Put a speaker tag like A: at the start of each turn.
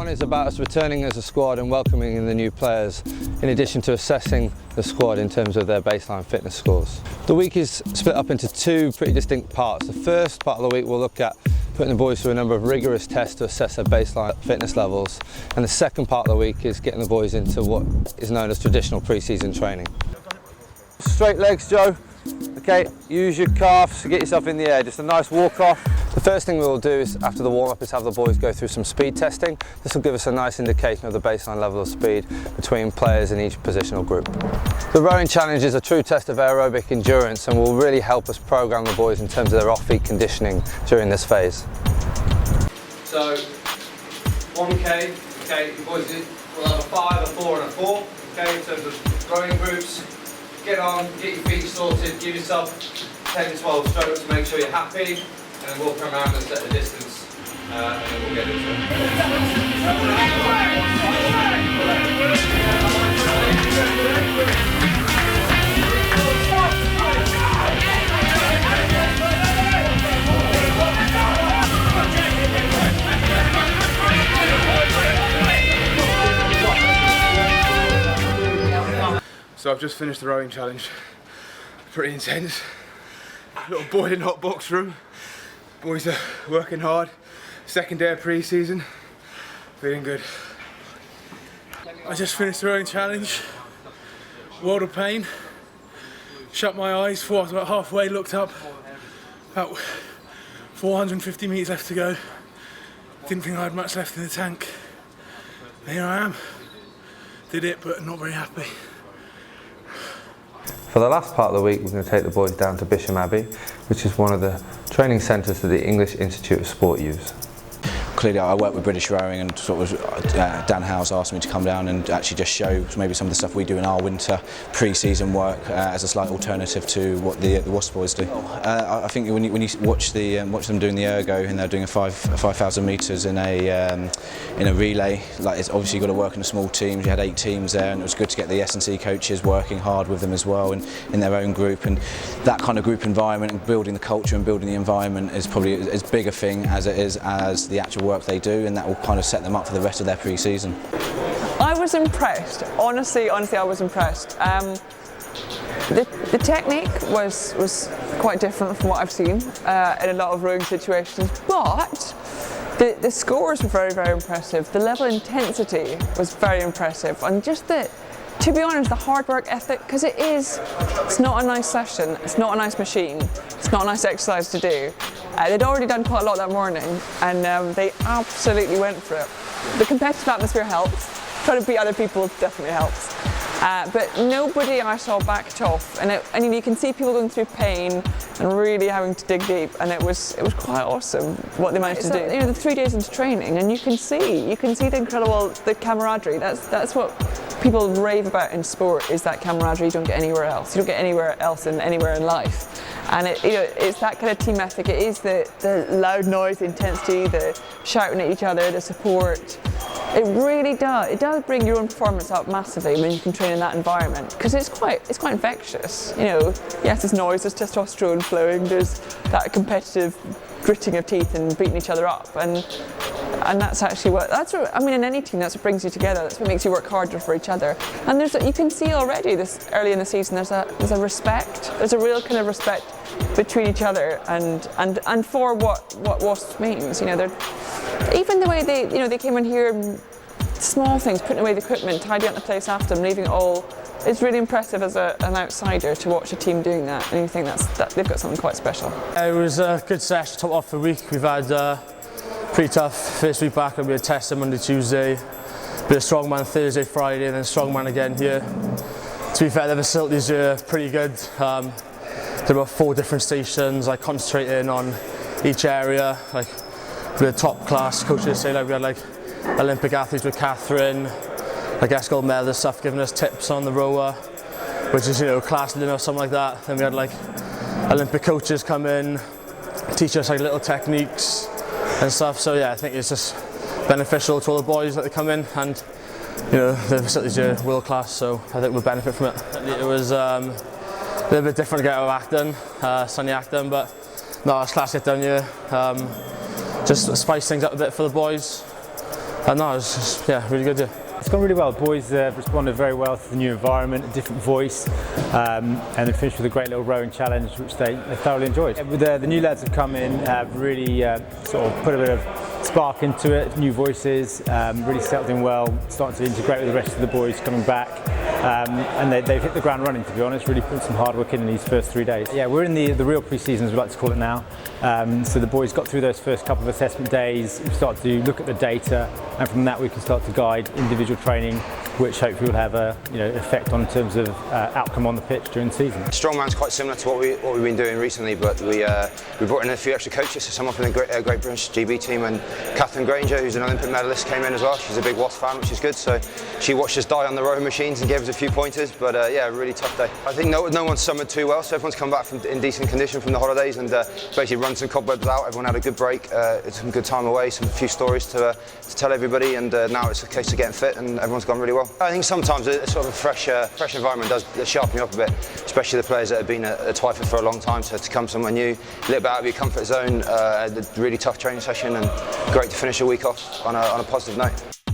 A: one is about us returning as a squad and welcoming in the new players, in addition to assessing the squad in terms of their baseline fitness scores. The week is split up into two pretty distinct parts. The first part of the week we'll look at putting the boys through a number of rigorous tests to assess their baseline fitness levels, and the second part of the week is getting the boys into what is known as traditional pre-season training. Straight legs, Joe. Okay, use your calves to get yourself in the air, just a nice walk off. The first thing we will do is, after the warm-up, is have the boys go through some speed testing. This will give us a nice indication of the baseline level of speed between players in each positional group. The rowing challenge is a true test of aerobic endurance and will really help us program the boys in terms of their off-feet conditioning during this phase. So, 1K, okay, you boys will have a 5, a 4 and a 4, okay, in terms of rowing groups. Get on, get your feet sorted, give yourself 10, 12 strokes to make sure you're happy, and then we'll come around and set the distance, and then we'll get into
B: So I've just finished the rowing challenge. Pretty intense. Little boiling hot box room. Boys are working hard. Second day of pre-season. Feeling good. I just finished the rowing challenge. World of pain. Shut my eyes, thought I was about halfway, looked up. About 450 metres left to go. Didn't think I had much left in the tank. And here I am. Did it, but not very happy.
A: For the last part of the week, we're going to take the boys down to Bisham Abbey, which is one of the training centres that the English Institute of Sport use.
C: Clearly I work with British Rowing, and sort of Dan Howes asked me to come down and actually just show maybe some of the stuff we do in our winter pre-season work as a slight alternative to what the Wasps boys do. I think when you watch them doing the ergo, and they're doing 5,000 metres in a relay, like, it's obviously got to work in a small team. You had 8 teams there, and it was good to get the S&C coaches working hard with them as well, and in their own group, and that kind of group environment and building the culture and building the environment is probably as big a thing as it is as the actual work they do, and that will kind of set them up for the rest of their pre-season.
D: I was impressed, honestly I was impressed. The technique was quite different from what I've seen in a lot of rowing situations, but the scores were very, very impressive. The level of intensity was very impressive, and just to be honest, the hard work ethic, because it's not a nice session, it's not a nice machine, it's not a nice exercise to do. They'd already done quite a lot that morning, and they absolutely went for it. The competitive atmosphere helps, trying to beat other people definitely helps. But nobody I saw backed off, and you can see people going through pain and really having to dig deep, and it was quite awesome what they managed to do. You know, the 3 days into training, and you can see the camaraderie. That's what people rave about in sport, is that camaraderie you don't get anywhere else. You don't get anywhere else anywhere in life. And it's that kind of team ethic. It is the loud noise, the intensity, the shouting at each other, the support. It really does. It does bring your own performance up massively when you can train in that environment, because it's quite infectious. You know, yes, there's noise, there's testosterone flowing, there's that competitive gritting of teeth and beating each other up, and that's actually what I mean, in any team, that's what brings you together. That's what makes you work harder for each other. And you can see already this early in the season, there's a respect. There's a real kind of respect between each other and for what Wasps means. You know, even the way they came in here, small things, putting away the equipment, tidying up the place after them, leaving it all. It's really impressive as an outsider to watch a team doing that, and you think that they've got something quite special.
E: It was a good session, top off the week. We've had pretty tough first week back, and we had testing Monday, Tuesday, bit of strongman Thursday, Friday, and then strongman again here. To be fair, the facilities are pretty good. There were 4 different stations, like concentrating on each area. Like, we had top class coaches, say, like we had like Olympic athletes with Katherine, like gold medalist stuff, giving us tips on the rower, which is, you know, class limit or something like that. Then we had like Olympic coaches come in, teach us like little techniques and stuff. So yeah, I think it's just beneficial to all the boys that they come in, and you know, the facilities are world class, so I think we'll benefit from it. It was a little bit different to get out of Acton, sunny Acton, but no, it's class to get down here. Just spice things up a bit for the boys. And no, it's really good. Yeah.
F: It's gone really well. The boys responded very well to the new environment, a different voice, and they finished with a great little rowing challenge, which they thoroughly enjoyed. The new lads have come in, have really sort of put a bit of spark into it, new voices, really settled in well, starting to integrate with the rest of the boys coming back, and they've hit the ground running, to be honest, really put some hard work in these first 3 days. Yeah, we're in the real pre-season, as we like to call it now. So the boys got through those first couple of assessment days, we start to look at the data, and from that we can start to guide individual training, which hopefully will have a effect on in terms of outcome on the pitch during the season.
G: Strongman's quite similar to what we've been doing recently, but we brought in a few extra coaches, so someone from the Great British GB team, and Katherine Grainger, who's an Olympic medalist, came in as well. She's a big Wasps fan, which is good, so she watched us die on the rowing machines and gave us a few pointers, but yeah, a really tough day. I think no one's summered too well, so everyone's come back in decent condition from the holidays and basically run some cobwebs out. Everyone had a good break, some good time away, some few stories to tell everybody, and now it's a case of getting fit, and everyone's gone really well. I think sometimes a sort of a fresh environment does sharpen you up a bit, especially the players that have been at Twyford for a long time, so to come somewhere new, a little bit out of your comfort zone, a really tough training session, and great to finish a week off on a positive note.